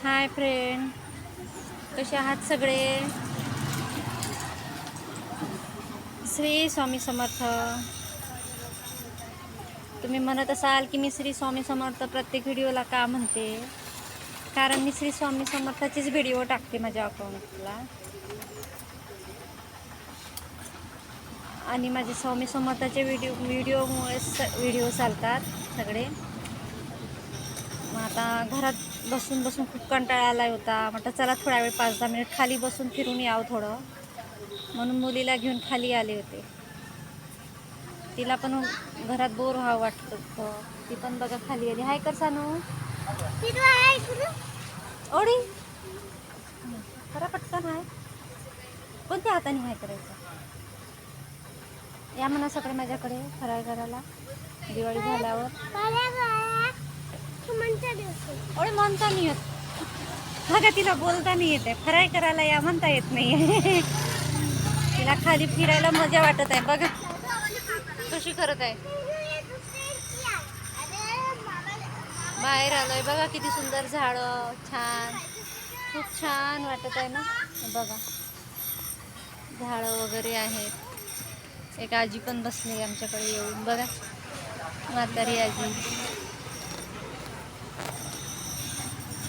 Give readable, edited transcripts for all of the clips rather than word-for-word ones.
Hi friend, कसे आहात सगळे? श्री स्वामी समर्थ. तुम्ही म्हणत असाल की मी श्री स्वामी समर्थ प्रत्येक व्हिडिओला का म्हणते, कारण मी श्री स्वामी समर्थाचेच व्हिडिओ टाकते माझ्या अकाउंटला आणि माझे स्वामी समर्थाचे व्हिडिओमुळे व्हिडिओ चालतात सगळे. मग आता घरात बसून बसून खूप कंटाळा आला होता. म्हटलं चला थोडा वेळ 5-10 मिनिट खाली बसून फिरून यावं थोडं, म्हणून मुलीला घेऊन खाली आले होते. तिला पण घरात बोर व्हावं वाटत होतं. ती पण बघा खाली आली. हाय कर सानू, ओढी खरा पटकन हाय. कोणत्या हाताने हाय करायचं? या म्हणा सगळे माझ्याकडे फराळ करायला दिवाळी झाल्यावर. ओढी म्हणता नाही येत बघा, तिला बोलता नाही येत आहे. फराळ करायला या म्हणता येत नाही. तिला खाली फिरायला मजा वाटत आहे. बघा कशी करत आहे. बाहेर आलोय बघा, किती सुंदर झाडं, छान, खूप छान वाटत आहे ना. बघा झाडं वगैरे आहेत. एक आजी पण बसली आमच्याकडे येऊन. बघा म्हातारी आजी.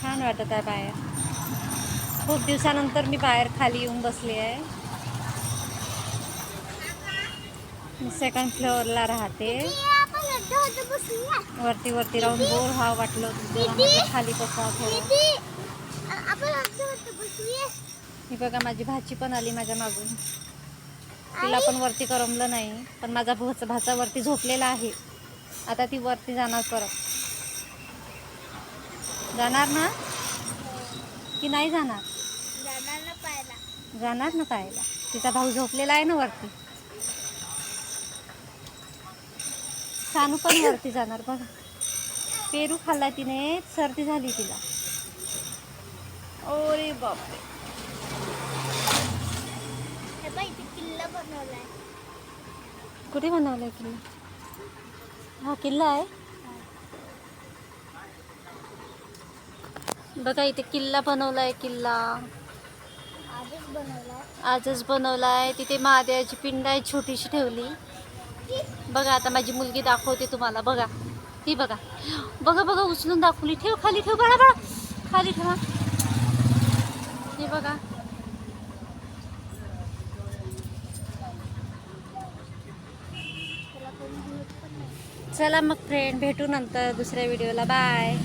छान वाटत आहे बाहेर. खूप दिवसानंतर मी बाहेर खाली येऊन बसली आहे. मी सेकंड फ्लोअरला राहते. वरती राहून बोर व्हावं वाटलं होतं, खाली बसावं थोडं. ही बघा माझी भाची पण आली माझ्या मागून. तिला पण वरती करमलं नाही, पण माझा भाचा वरती झोपलेला आहे. आता ती वरती जाणार परत. जाणार ना की नाही जाणार? जाणार ना पाहायला. तिचा भाऊ झोपलेला आहे ना वरती. सानू पण वरती जाणार बघा. पेरू खाल्ला तिने, सर्दी झाली तिला. ओरे बापरे. किल्ला बनवलाय. कुठे बनवलाय किल्ला? हा किल्ला आहे बघा. इथे किल्ला बनवलाय. किल्ला आजच बनवलाय. तिथे महादेवाची पिंड आहे छोटीशी ठेवली. बघा आता माझी मुलगी दाखवते तुम्हाला. बघा ती बघा बघा बघा उचलून दाखवली. ठेव खाली, ठेव बळा बळा खाली ठेवा. हे बघा. चला मग फ्रेंड, भेटू नंतर दुसऱ्या व्हिडिओला. बाय.